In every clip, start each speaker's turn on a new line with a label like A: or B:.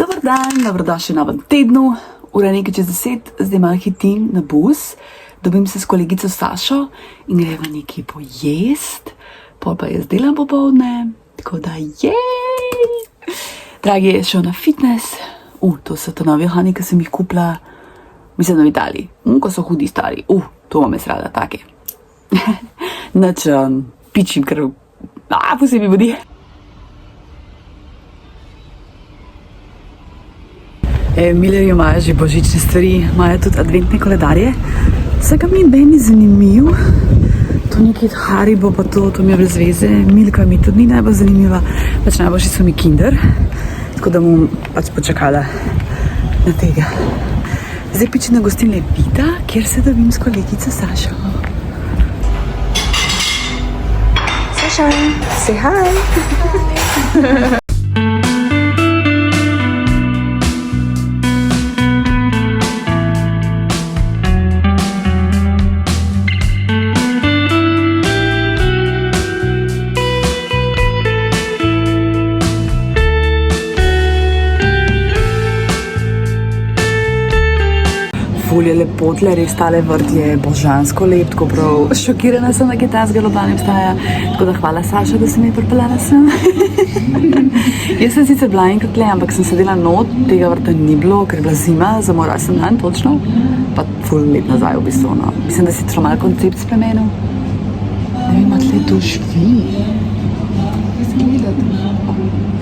A: Dober dan, dobrodošli v novem tednu. Ura je nekaj čez 10, zdaj malo hitim na bus. Dobim se s kolegico Sašo in greva nekaj pojest. Pol pa jaz delam popoldne, tako da jej! Dragi je šel na fitness. To so te novi ohani, ki sem jih kupila. Mislim, da v Italiji. Ko so hudi stari. To vam je srada, take. Nač pičim, ker posebej bodi. Millerji imajo že božične stvari, imajo tudi adventne koledarje. Vsega mi meni zanimiv. To nekaj Haribo pa to mi je brez veze. Milka mi tudi ni najbolj zanimiva. Pač najboljši so mi Kinder. Tako da bom pač počakala na tega. Zdaj pičem na gostilne Vita, kjer se dobim s kolegico Sašo. Saša, say hi! Ful je lepo, tle res tale vrt je božansko lep, tako prav šokirana sem, da kitajskega Ljubljane obstaja. Tako da hvala Saša, da sem je pripeljala sem. Jaz sem sicer bila enkrat tle, ampak sem sedela not, tega vrta ni bilo, ker je bila zima, za moj rojstni dan, točno. Pa ful let nazaj v bistvu, no. Mislim, da si celo malo koncept spremenil. Ne vem, tle to švi. Kaj se gledati?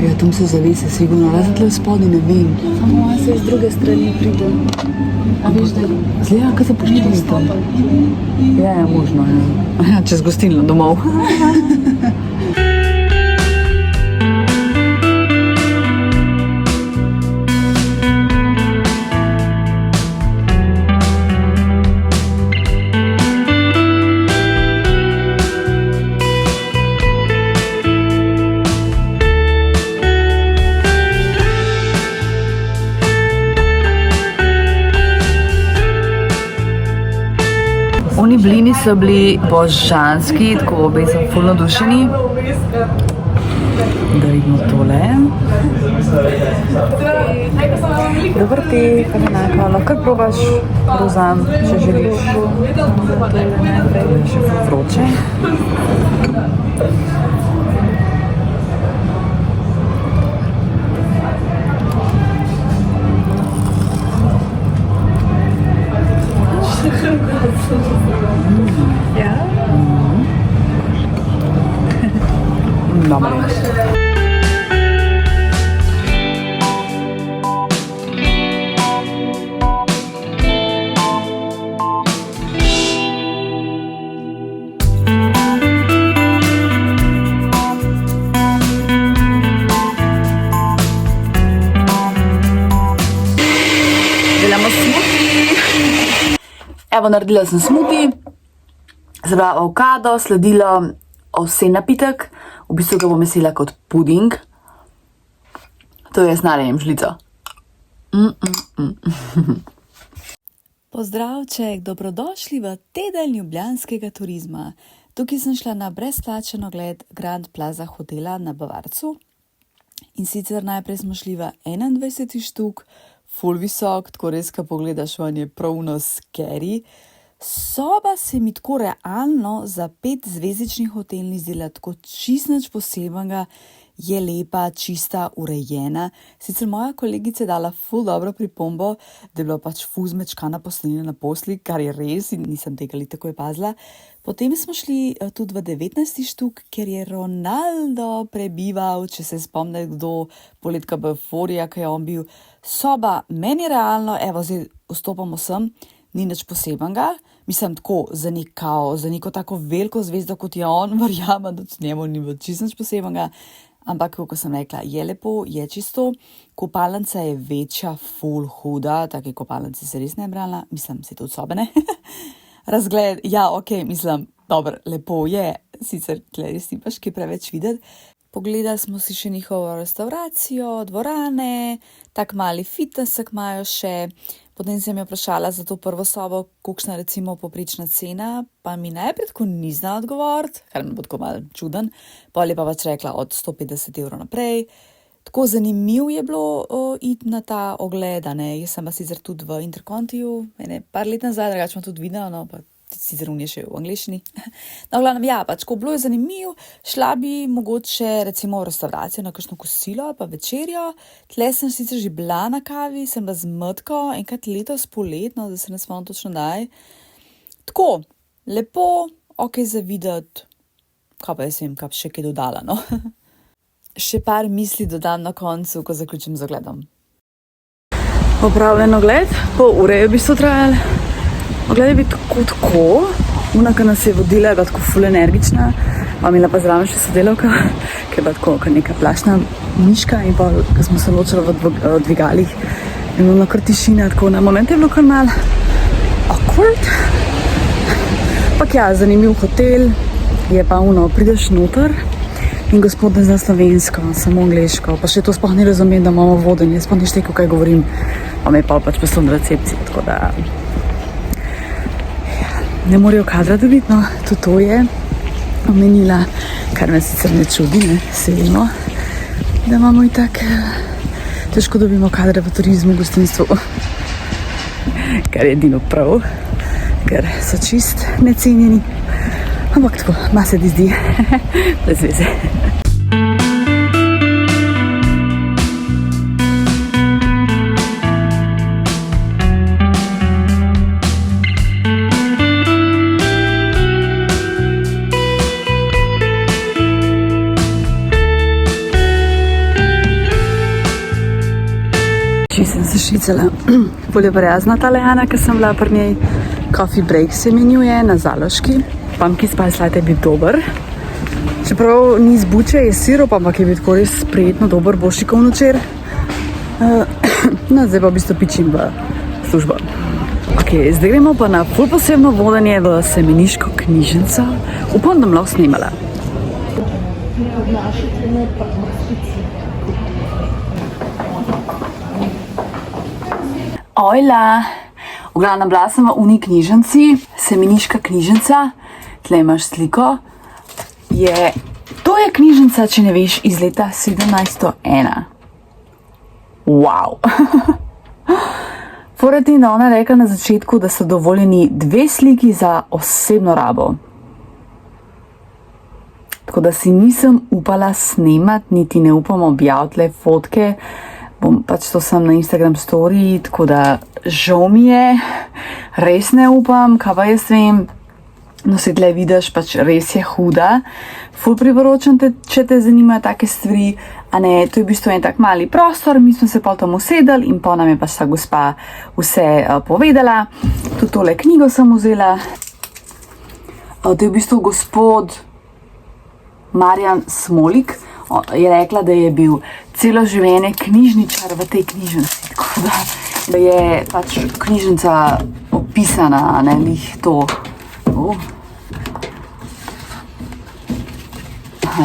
A: Ja, tam so zavese, sigurno, razen tle v spodi, ne vem. Samo se iz druge strani pride. A veš, da zgleda, kaj se poštili tam. Ja, možno, ja. Čez gostilno domov. Oni blini so bili božanski, tako obe so ful navdušeni. Da vidimo tole. Dober tek, enako, lahko probaš rozan, če želiš. Tole je še ful vroče. Ja? Dobre. Delamo smuti. Evo, naredila sem smuti. Zbrala avokado, sledilo ovsen napitek. V bistvu ga bom mesila kot puding. To jaz narejem žlico.
B: Pozdravček, dobrodošli v teden ljubljanskega turizma. Tukaj sem šla na brezplačen ogled Grand Plaza hotela na Bavarcu. In sicer najprej smo šli v 21. štuk, ful visok, tako res, ko pogledaš van je pravno scary. Soba se mi tako realno za 5-zvezdični hotel ni zdela tako čisto nič posebenega, je lepa, čista, urejena. Sicer moja kolegica je dala ful dobro pripombo, da je bilo pač ful zmečkana poslina na posli, kar je res in nisem tega tako pazila. Potem smo šli tudi v 19. štuk, kjer je Ronaldo prebival, če se spomne kdo, poletka Euforija, ki je on bil. Soba meni realno, evo zdaj vstopamo sem, ni nič posebenega. Mislim tako, za neko tako veliko zvezdo, kot je on, verjamem, da tudi njemu ni bilo čisto nič posebenega. Ampak, kako sem rekla, je lepo, je čisto. Kopalnica je večja, ful huda, take kopalnice se res ne brala. Mislim, se tudi sobe, ne? Razgled, ja, okej, mislim, dobro, lepo je. Sicer, tle res ni pač kaj preveč videti. Pogledali smo si še njihovo restauracijo, dvorane, tak mali fitnessek imajo še. Potem sem jo vprašala za to prvo sobo, kolikšna recimo povprečna cena, pa mi najprej tako ni znala odgovoriti, kar mi bo tako malo čuden. Pol je pa pač rekla od 150 € naprej. Tako zanimivo je bilo iti na ta ogled, ne. Jaz sem pa sicer tudi v Intercontiju, par let nazaj, drugače imam tudi video, no, pa sicer je še v angleščini. No, v glavnem, ja, pač, ko bilo je zanimivo, šla bi mogoče recimo v restauracijo na kakšno kosilo, pa večerjo. Tle sem sicer že bila na kavi, sem bila z Matko, enkrat letos poletno, da se ne spomnim točno daj. Tako, lepo, ok za videti, kaj pa jaz vem, kaj še kaj dodala, no. Še par misli dodam na koncu, ko zaključim z ogledom.
A: Opravljen ogled, pol ure je v bistvu trajal. Ogled je bil tako, unaka nas je vodila, je bila tako ful energična, pa imela pa zraven še sodelavka, ki je bila tako neka plašna miška in pa, ko smo se ločili v dvigalih, je bilo kar tišina, tako na moment je bilo kar mal awkward. Pak ja, zanimiv hotel, je pa prideš noter in gospod ne zna slovensko, samo angleško, pa še to sploh ni razumem, da imamo vodenje, sploh ni štekel, kaj govorim, pa me pa pač poslal na recepciji, tako da ne morejo kadra dobiti, no, tudi to je omenila, kar me sicer ne čudi, ne, se vemo, da imamo itak težko dobimo kadre v turizmu, gostinstvu, kar je edino prav, ker so čist necenjeni. Ampak tako, ma se ti zdi, brez veze. Sem se šicala, bolje prijazna ta Lejana, ker sem bila pri njej. Coffee break se imenuje na Zaloški. Pumpkin spice latte je bil dober. Čeprav ni iz buče, je sirop, ampak je bil tako res prijetno dober, bošikov nočer. No, zdaj pa v bistvu pičim v službo. Ok, zdaj gremo pa na ful posebno vodenje v semeniško knjižnico. Upam, da bom lahko snimala. Ojla, v glavnem bila sem v uni knjižnici, semeniška knjižnica, tle imaš sliko, to je knjižnica, če ne veš, iz leta 1701. Wow. Foratina, ona rekla na začetku, da so dovoljeni 2 sliki za osebno rabo. Tako da si nisem upala snemati, niti ne upam objaviti fotke, pač to sem na Instagram story, tako da žal mi je, res ne upam, kaj pa jaz vem, no se tle vidiš, pač res je huda, ful priporočam te, če te zanimajo take stvari, a ne, to je v bistvu en tak mali prostor, mi smo se pa tam usedali in pa nam je pač ta gospa vse povedala, tudi tole knjigo sem vzela, to je v bistvu gospod Marjan Smolik, je rekla, da je bil celo življenje knjižničar v tej knjižnici, tako da je pač knjižnica opisana, ne, lih to.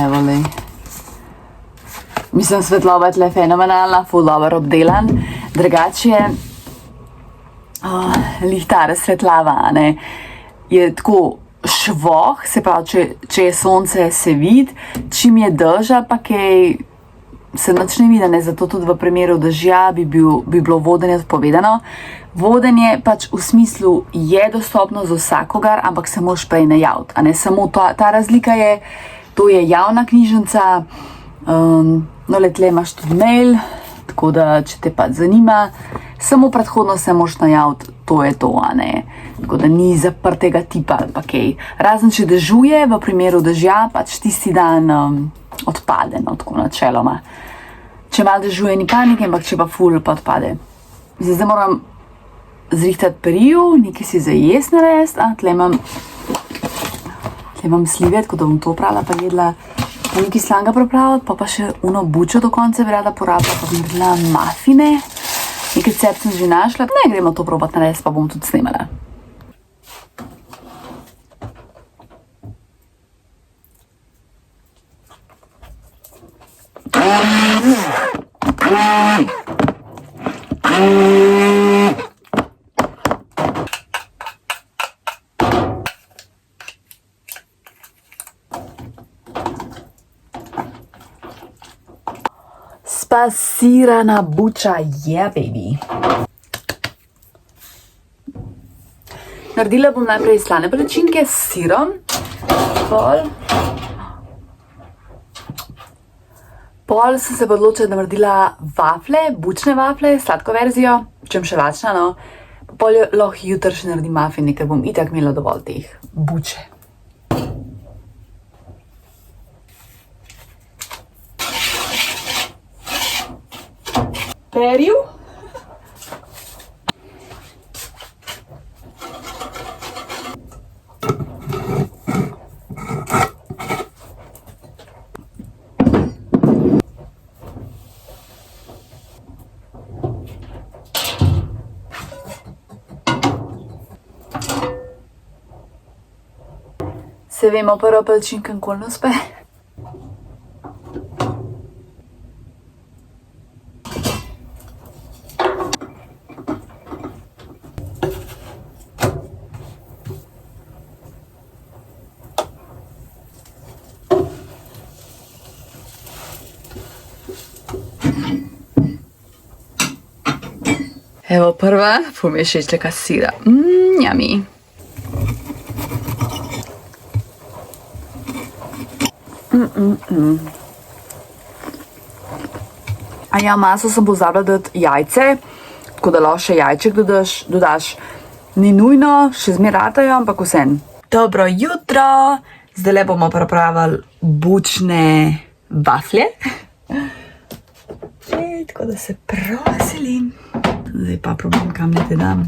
A: Evo lej. Mislim, svetloba je tle fenomenalna, ful dobro obdelan, drugače lih ta razsvetljava, ne, je tako švoh, se pravi, če je sonce, se vidi, čim je dežja, pa kaj se nič ne vidi, zato tudi v primeru dežja bi bilo vodenje odpovedano. Vodenje pač v smislu je dostopno za vsakogar, ampak se moraš prej najaviti, a ne samo ta razlika je, to je javna knjižnica, no le tle imaš tudi mail, tako da če te pač zanima, samo predhodno se moraš najaviti, to je to, a ne, tako da ni zaprtega tipa ali pa kaj. Razen če dežuje, v primeru dežja, pač tisti dan odpade, no, tako načeloma. Če malo dežuje, ni panike, ampak če pa ful, pa odpade. Zdaj moram zrihtati periju, nekaj si za jesti narediti, tle imam slive, tako da bom to opravila, pa jedla nekaj slanga pripraviti, pa še uno bučo do konca bi rada porabila, pa bom naredila mafine. Nekaj recept sem že našla, ne gremo to probati narediti, pa bom tudi snemala. Gasirana buča, yeah, baby. Naredila bom najprej slane palačinke s sirom, pol sem se odločila, da naredila vafle, bučne vafle, sladko verzijo, čem še lačna, no. Pol lahko jutri še naredim mafine, ker bom itak imela dovolj teh buče. Peril. Se vemo prvo palačinka nikoli ne uspe. Evo prva, ful mi je všeč taka sira. Yummy. A ja, maso sem pozabila dati jajce, tako da lahko še jajček dodaš. Ni nujno, še zmeraj ratajo, ampak vseeno. Dobro jutro! Zdajle bomo pripravili bučne vaflje. Tako da se proselim. Zdaj pa problem, kam ne te dam.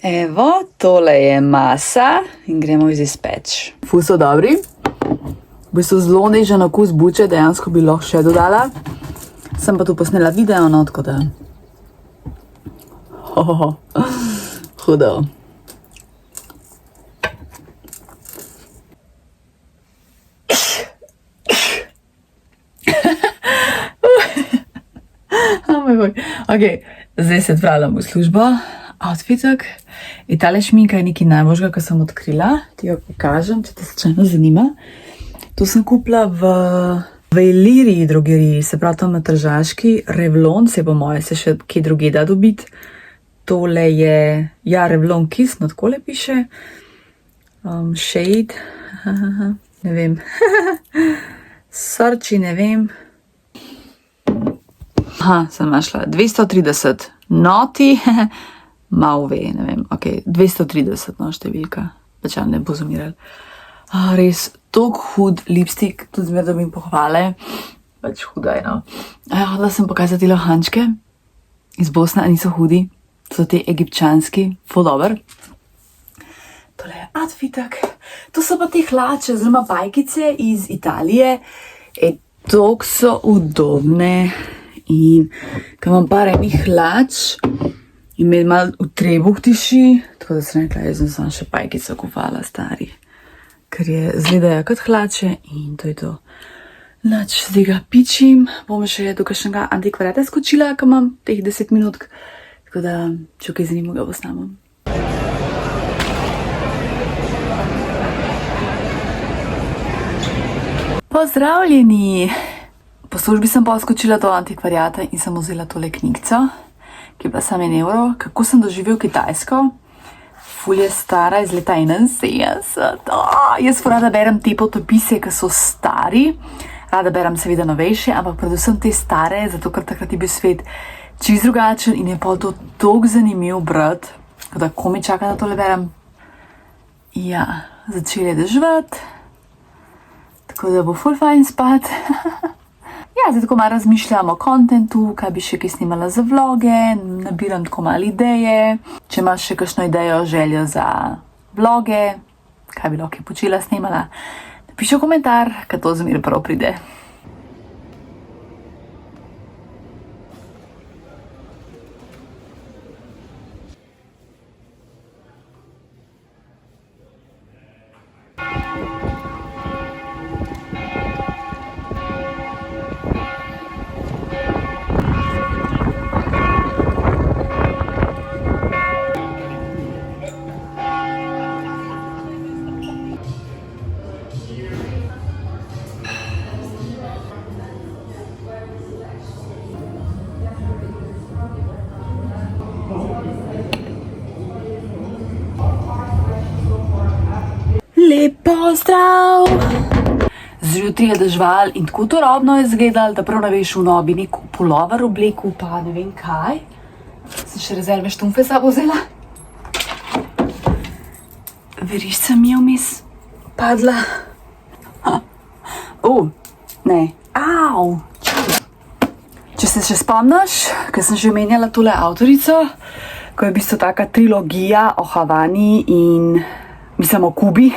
A: Evo, tole je masa in gremo jih izpeči. Ful so dobri. V bistvu zelo nežen okus buče, dejansko bi lahko še dodala. Sem pa tu posnela video, no, tako da... Hudo. Ok, zdaj se odpravljam v službo. Outfitek. In tale šminka je nekaj najboljšega, kar sem odkrila. Ti jo pokažem, če te slučajno zanima. To sem kupila v Iliriji drogeriji, se pravi tam na Tržaški. Revlon, se po moje se še kje druge da dobiti. Tole je, ja, Revlon Kiss, no takole piše. Shade, ne vem. Srči, ne vem. Aha, sem našla 230, noti, Mauve, ne vem, ok, 230, no, številka, pač ne bo zumirali. Res, toliko hud lipstik, tudi zmer dobim pohvale, pač huda je, no. Hodila sem pokazati lohančke iz Bosne, a niso hudi, so te egipčanski, ful dober. Tole je outfitek, to so pa te hlače, oziroma bajkice iz Italije, toliko so udobne. In ko imam par enih hlač in me malo v trebuh tiši, tako da sem rekla, jaz sem še pajkico kuvala stari, ker je zgledajo kot hlače in to je to. Nač, zdaj ga pičim, bom še do kakšnega antikvariata skočila, ko imam teh 10 minut, tako da, če kaj zanimljivega posnamem. Pozdravljeni! Po službi sem pa skočila do antikvariata in sem vzela tole knjigico, ki je bila samo €1. Kako sem doživel Kitajsko? Ful je stara, iz leta 71. Jaz rada berem te potopise, ki so stari. Rada berem seveda novejše, ampak predvsem te stare, zato ker takrat je bil svet čisto drugačen in je pa to toliko zanimiv brati. Tako da komaj čakam, da tole berem. Ja, začeli je deževati. Tako da bo ful fajn spat. Ja, zdaj tako malo razmišljam o kontentu, kaj bi še kaj snimala za vloge, nabiram tako malo ideje. Če imaš še kakšno idejo, željo za vloge, kaj bi lahko počela, snimala, napiši v komentar, ker to zmeraj prav pride. Lep pozdrav! Zjutraj je dežval in tako turobno je izgledal, da prav ne veš, bi nek pulover oblekel, pa ne vem kaj. Sem še rezervne štumfe sabo vzela. Verišca mi je vmes padla. Ne. Au! Če se še spomniš, ker sem že omenjala tole avtorico, ko je v bistvu taka trilogija o Havani in mislim o Kubi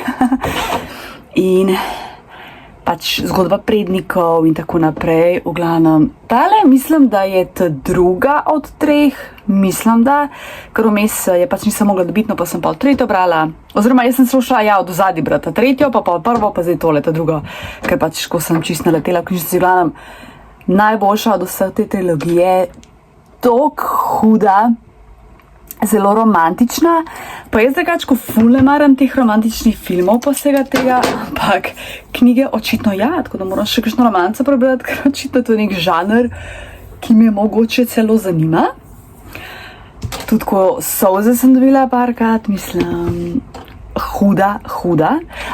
A: in pač zgodba prednikov in tako naprej, v glavnem. Tale mislim, da je ta druga od treh, mislim da, ker vmes je pač nisem mogla dobiti, no pa sem pa tretjo brala, oziroma jaz sem šla od ozadji brata tretjo, pa prvo, pa zdaj tole, ta druga, ker pač ko sem čisto naletela v knjižnici, v glavnem, najboljša od vseh te trilogije, toliko huda, zelo romantična, pa jaz drugače ful ne maram teh romantičnih filmov pa vsega tega, ampak knjige očitno tako da moram še kakšno romanco prebrati, ker očitno to je nek žanr, ki me mogoče celo zanima. Tudi ko solze sem dobila parkrat, mislim, huda.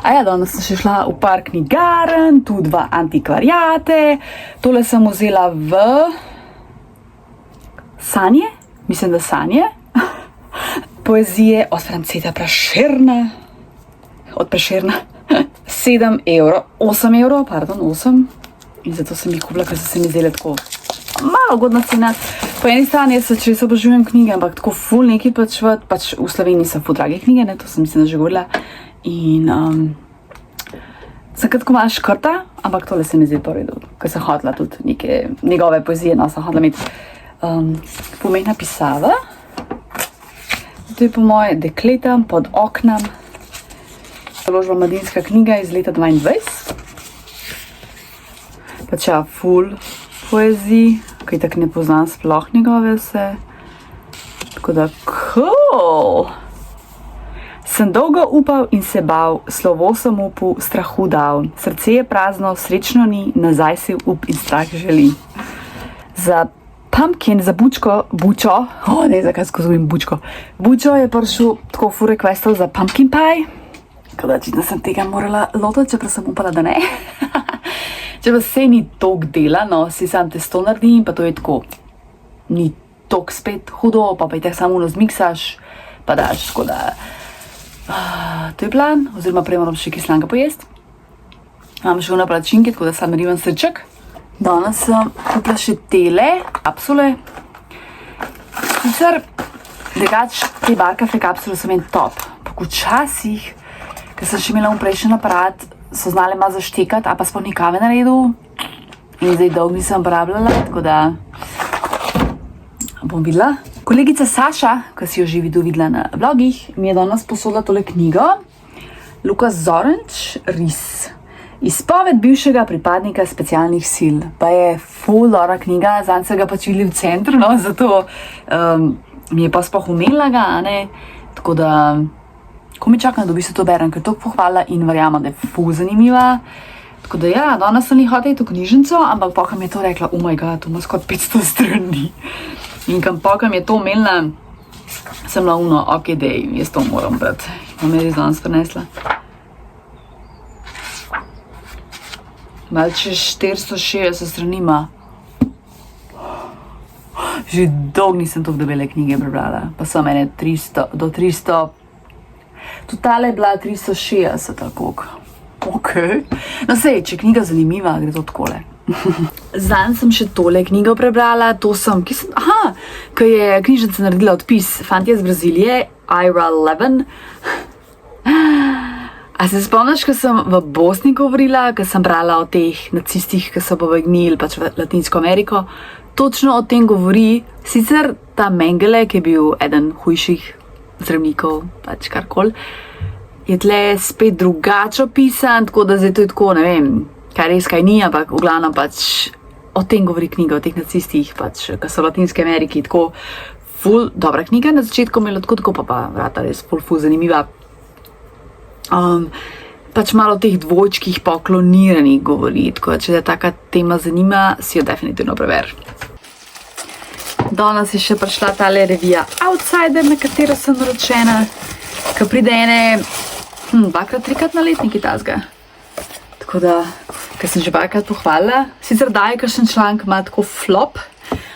A: Danes sem še šla v par knjigarn, tudi v antikvariate, tole sem vzela v Sanje, mislim, da Sanje, poezije od Franceta Prešerna, od Prešerna, 8 evrov, in zato sem jih kupila, ker so se mi zdele tako malo ugodna cena. Po eni strani jaz če se obožujem knjige, ampak tako ful nekaj pač v Sloveniji so ful drage knjige, ne, to sem mislim, da že govorila, in sem kratko malo škrta, ampak tole se mi zdi po redu, ker sem hotela tudi neke njegove poezije, no, sem hotela imeti pomembna pisava. To je po moje Dekletam pod oknom, založba Mladinska knjiga iz leta 22. Pač ful poeziji, kaj tak ne poznam sploh njegove vse. Tako da cool! Sem dolgo upal in se bal, slovo sem upal, strahu dal. Srce je prazno, srečno ni, nazaj si up in strah želi. Za pumpkin, za bučo, ne, zakaj skozujem bučko. Bučo je prišel tako ful requestov za pumpkin pie, tako da očitno sem tega morala lotati, čeprav sem upala, da ne. Če pa se ni tok dela, no, si sam testo naredim, pa to je tako, ni tok spet hudo, pa je tako samo zmiksaš, pa daš, tako da, to je plan, oziroma prej moram še kislanka pojesti. Imam še palačinke, tako da sam rivam srček. Danes sem kupila še tele kapsule. Sicer, drugač, te barkafe kapsule so meni top. Pa včasih, ker sem še imela prejšnji aparat, so znali malo zaštekati, a pa sploh ni kave naredil. In zdaj dolgo nisem uporabljala, tako da bom videla. Kolegica Saša, ki si jo že videla na vlogih, mi je danes posodila tole knjigo. Luka Zorenč, Ris. Izpoved bivšega pripadnika specialnih sil. Pa je ful dobra knjiga, zanj se ga pač videli v centru, no, zato mi je pa sploh umela ga, ne, tako da ko mi čakam, da bi se to berem, ker to pohvala in verjamem, da je ful zanimiva. Tako da ja, danes sem hotela iti v knjižnico, ampak pokam je to rekla, oh my god, to ima skoraj 500 strani. In pokam je to omenila, sem la ok, dej, jaz to moram brati. Bom je res danes prinesla. Malče 460 strani ima. Že dolgo nisem toliko debele knjige prebrala, pa so mene 300 do 300. Tudi tale je bila 360, tako. Ok. No sej, če je knjiga zanimiva, gre to takole. Zanj sem še tole knjigo prebrala, to sem, ko je knjižnica naredila odpis Fantje iz Brazilije, Ira Levin. A se spomniš, ko sem v Bosni govorila, ko sem brala o teh nacistih, ki so pobegnili pač v Latinsko Ameriko, točno o tem govori, sicer ta Mengele, ki je bil eden hujših zdravnikov, pač karkoli, je tle spet drugače opisan, tako da zdaj to je tako, ne vem, kaj res, kaj ni, ampak v glavnem pač o tem govori knjiga, o teh nacistih, pač, ki so v Latinske Ameriki, tako ful, dobra knjiga, na začetku me je tako, pa vrata res ful zanimiva. Pač malo o teh dvojčkih pa o kloniranih govori, tako da če te taka tema zanima, si jo definitivno prever. Danes je še prišla tale revija Outsider, na katero sem naročena, ko pride ene 2-krat, 3-krat na letnik je tazga. Tako da, ker sem že parkrat pohvalila, sicer daje kakšen članek, ima tako flop,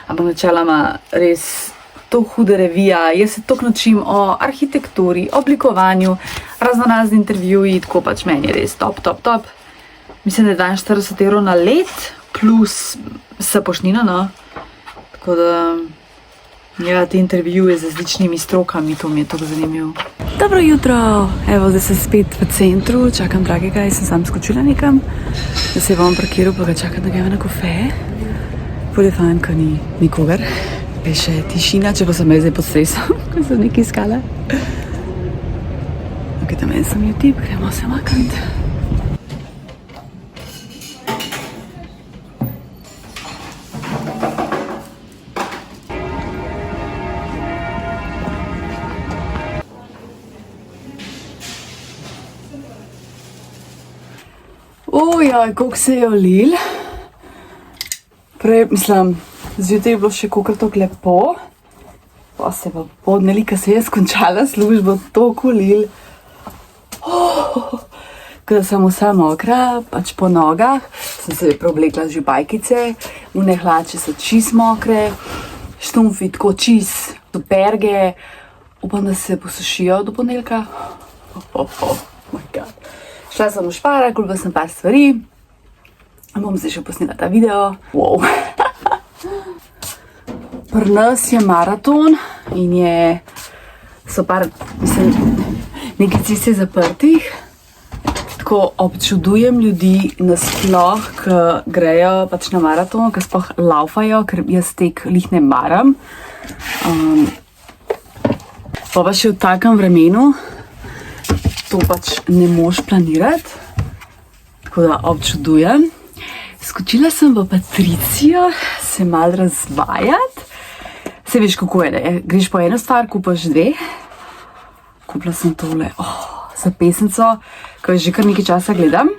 A: ampak načeloma res to huda revija. Jaz se toliko naučim o arhitekturi, oblikovanju, raznorazni intervjuji, tako pač meni je res top. Mislim, da je 42 evrov na let, plus sapošnina, no. Tako da, ja, te intervjuje z različnimi strokami, to mi je tako zanimivo. Dobro jutro, evo, zdaj sem spet v centru, čakam dragega, jaz sem sam skočila nekam, da se bom parkiral, pa ga čakam, da greva na kafe. Bolje fajn, ko ni nikogar. Je še tišina, če pa sem zdaj pod stresom, ko sem nekaj iskala. Ok, tam sem YouTube, gremo se makniti. Ojoj, koliko se je olil. Prej, mislim, zjutraj je bilo še kolikor toliko lepo. Pa se pa podneli, ko se je skončala službo, toliko olil. Ko sem vsa mokra, pač po nogah, sem se preoblekla z žubajkice, une hlače so čist mokre, štumfi tako čist, superge, upam, da se posušijo do ponedeljka. Moj God. Šla sem v Špara, kupila sem par stvari, bom zdaj še posnela ta video. Wow. Pri nas je maraton in so par, mislim, nekaj ceste zaprtih. Tako občudujem ljudi nasploh, ki grejo pač na maraton, ki sploh laufajo, ker jaz tek lih ne maram. Pa še v takem vremenu to pač ne moš planirati, tako da občudujem. Skočila sem v Patricijo se malo razvajati. Se veš, kako je, ne? Greš po eno stvar, kupaš dve. Kupila sem tole za pesnico, ko že kar nekaj časa gledam.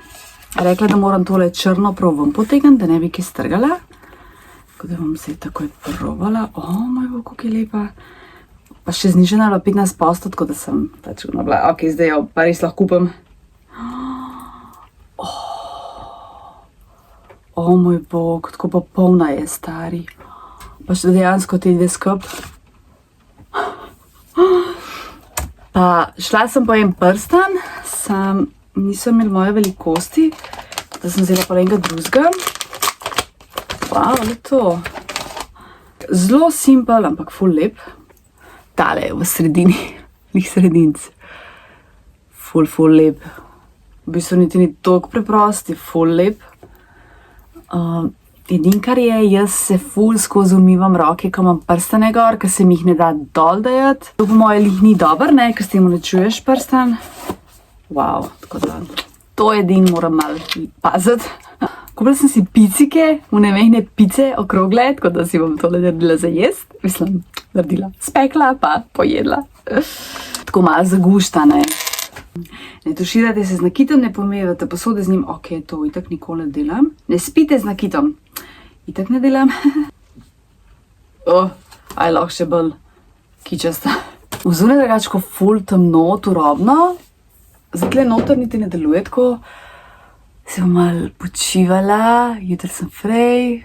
A: Rekla, da moram tole črno prav ven potegniti, da ne bi kaj strgala. Tako da bom se takoj probala. Moj bog, kako je lepa. Pa še znižena bila 15%, tako da sem pač bila, ok, zdaj jo pa res lahko kupim. Moj bog, tako pa polna je, stari. Pa še dejansko te dve skup. Pa šla sem po en prstan, nisem imel moje velikosti, da sem vzela pa enega drugega. Wow, je to. Zelo simpel, ampak ful lep. Tale je v sredini, njih sredinc. Ful lep. V bistvu niti ni toliko preprost, je ful lep. Edin, kar je, jaz se ful skozi umivam roke, ko imam prstane gor, ker se mi jih ne da dol dajati. To po moje lih ni dober, ne, ker s tem ne čuješ prstan. Wow, tako da, to edin moram malo paziti. Kupila sem si picike, mehne pice okrogle, tako da si bom tole naredila za jest. Mislim, naredila, spekla pa pojedla. Tako malo zagušta, ne. Ne tuširate se z nakitom, ne pomivate posode z njim. Ok, to itak nikoli ne delam. Ne spite z nakitom. Itak ne delam. Aj lahko še bolj kičasta. Vzune drugačko ful temno, turobno. Zdaj tle noter niti ne deluje tako. Se bom malo počivala, jutri sem frej,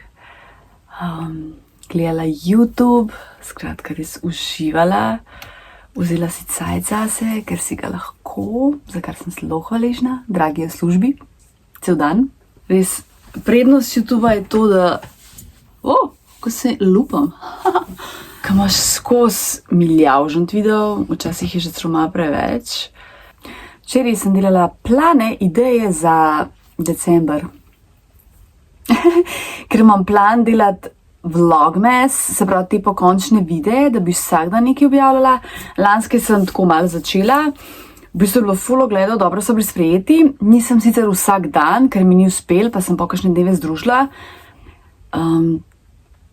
A: gledala YouTube, skratka res uživala. Vzela si cajt zase, ker si ga lahko, za kar sem zelo hvaležna, dragi v službi, cel dan. Res, prednost YouTubea je to, da, ko se lupam, ko imaš skozi milijavžent video, včasih je že celo malo preveč. Včeraj sem delala plane, ideje za december. Ker imam plan delati vlogmas, se pravi te pokončne videe, da bi vsak dan nekaj objavljala. Lanske sem tako malo začela. V bistvu je bilo ful ogledov, dobro so bili sprejeti. Nisem sicer vsak dan, ker mi ni uspel, pa sem po kakšne dneve združila.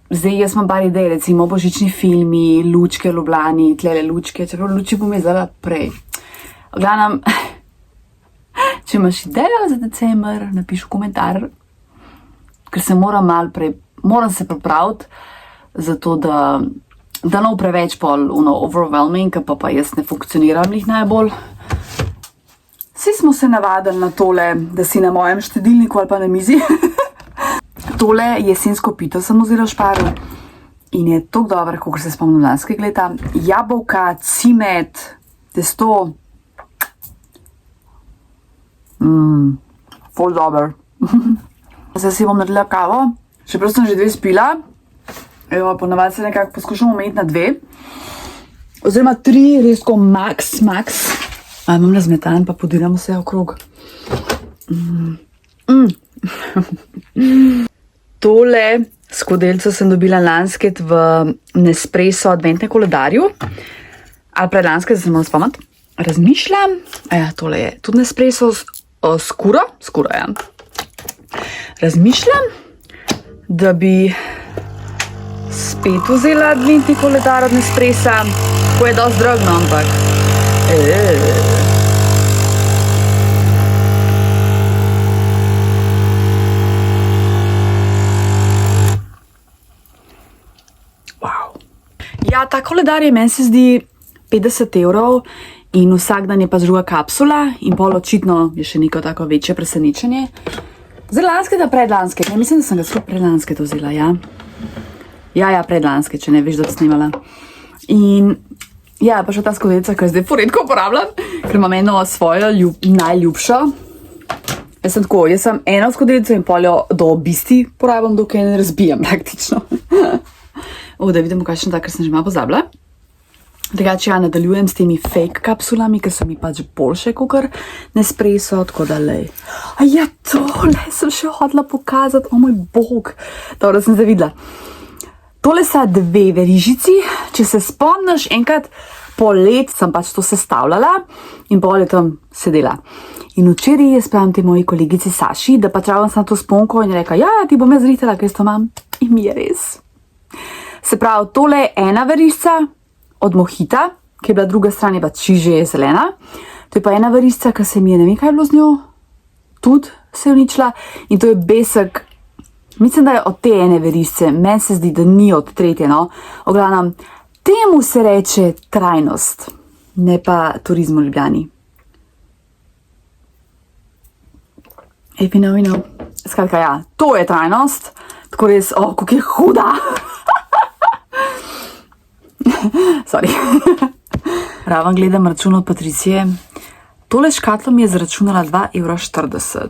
A: Zdaj jaz imam par idej, recimo božični filmi, lučke v Ljubljani, tlele lučke, čeprav luči bom jezala prej. V glavnem, če imaš idejo za december, napiš v komentar, ker se moram se pripraviti, zato da ne bo preveč overwhelming, pa jaz ne funkcioniram njih najbolj. Vsi smo se navadili na tole, da si na mojem štedilniku ali pa na mizi. Tole jesensko pito sem vzela v Šparu in je tako dobro, kot se spomnim lanskega leta. Jabolka, cimet, testo. Ful dober. Zdaj si bom naredila kavo, čeprav sem že 2 spila. Evo, ponavadi se nekako poskušam omejiti na 2. Oziroma 3, res tako max. Imam razmetan, pa podiram vse okrog. Tole skodelico sem dobila lansket v Nespresso adventnem koledarju. Ali predlansket, da se moram spomniti. Razmišljam, tole je tudi Nespresso skuro, ja. Razmišljam, da bi spet vzela adventni koledar od Nespressa, ko je dosti drag, no, ampak. Wow. Ja, ta koledar je, meni se zdi 50 € in vsak dan je pa druga kapsula in pol očitno je še neko tako večje presenečenje. Zdaj lansket, predlansket, mislim, da sem ga sploh predlansket vzela, ja. Ja, predlansket, če ne veš, da bi snimala. In ja, pa še ta skodelica, ki jo zdaj poredko uporabljam, ker imam eno svojo najljubšo. Jaz sem eno skodelico in pol jo do obisti porabim, dokaj ne razbijam praktično. Da vidimo, kakšen tak, ker sem že malo pozabila. Drugače, ja, nadaljujem s temi fake kapsulami, ker so mi pač boljše kakor Nespresso, tako da lej. Ja, tole sem še hodila pokazati, moj bog. Dobro, sem zavidela. Tole so 2 verižici, če se spomniš, enkrat po let sem pač to sestavljala in pol je tam sedela. In včeraj je spravim te moji kolegici Saši, da pač ravno sem to sponko in je rekla, ja, ti bom jaz zritela, kaj to imam. In mi je res. Se pravi, tole je ena verižica od Mohita, ki je bila druga stran, je pa čiže zelena. To je pa ena verižica, ki se mi je, ne vem, kaj je bilo z njo, tudi se je uničila. In to je besek, mislim, da je od te ene verižice, meni se zdi, da ni od tretje, no. Oglavnom, temu se reče trajnost, ne pa turizmu v Ljubljani. If you know, you know. Skratka, ja, to je trajnost, tako res, kako je huda. Sorry. Raven gledam račun od Patricije. Tole škatlo mi je zaračunala 2,40 €.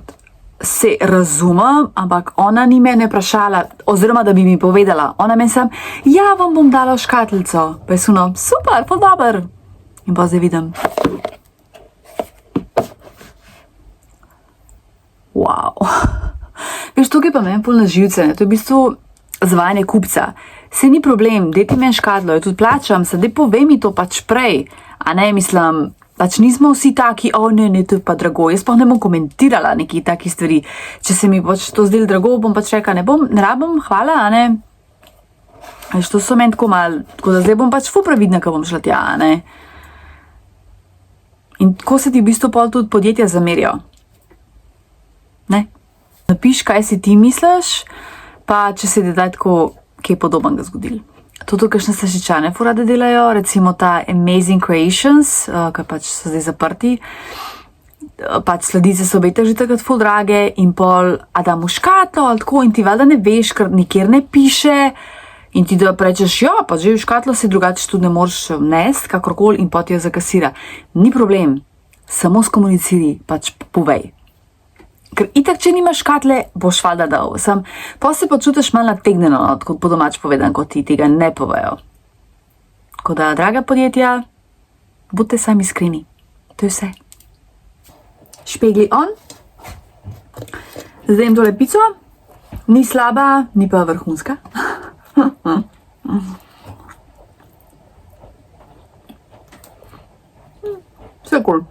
A: Se razumem, ampak ona ni mene vprašala, oziroma da bi mi povedala. Ona meni sam, ja, vam bom dala škatlico. Pa je suno, super, pa dober. In pa zdaj vidim. Wow. Veš, tukaj pa meni pol na živce. To je v bistvu zavajanje kupca. Se ni problem, dajte meni škatlo, jo tudi plačam, sedaj povej mi to pač prej. A ne, mislim, pač nismo vsi taki, ne, to je pa drago. Jaz pa ne bom komentirala nekih takih stvari. Če se mi pač to zdelo drago, bom pač rekla, ne rabim, hvala, a ne. Veš, to so meni tako malo, tako da zdaj bom pač ful previdna, ko bom šla tja, a ne. In tako se ti v bistvu pol tudi podjetja zamerijo. Ne? Napiš, kaj si ti misliš, pa če se ti daj tako kaj podobnega zgodil. Tudi kakšne slaščičane furade delajo, recimo ta Amazing Creations, ki pač so zdaj zaprti. Pač sladice so bete že takrat ful drage in pol, a da mu škatlo ali tako in ti valjda ne veš, ker nikjer ne piše in ti da rečeš, ja, pa že v škatlo se drugače tudi ne moreš vnesti, kakorkoli in pot jo zakasira. Ni problem, samo skomuniciri, pač povej. Ker itak, če nimaš škatle, boš valjda dal. Pa se počutiš malo nategnjeno, kot po domač povedan, kot ti tega ne povejo. Tako da, draga podjetja, budite sami iskreni. To je vse. Špegli on. Zdaj jem tole pico. Ni slaba, ni pa vrhunska. Vse cool.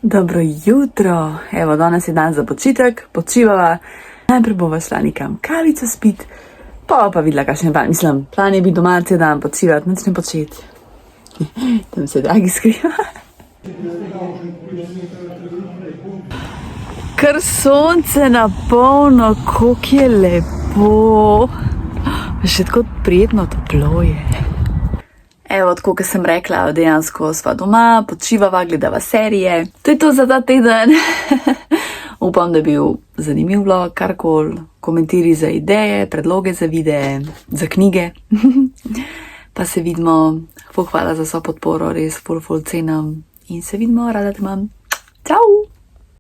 A: Dobro jutro, evo, danes je dan za počitek, počivava, najprej bova šla nekam kavico spit, pa videla kakšen plan, mislim, plan je biti doma cel dan počivati, nič ne početi. Tam se dragi skriva. Kar sonce na polno, koliko je lepo, še tako prijetno toplo je. Evo, tako kot sem rekla, dejansko sva doma, počivava, gledava serije. To je to za ta teden. Upam, da je bil zanimiv vlog, karkoli, komentirji za ideje, predloge za videe, za knjige. Pa se vidimo, hvala za vso podporo, res ful cenim in se vidimo, rada te imam. Čau!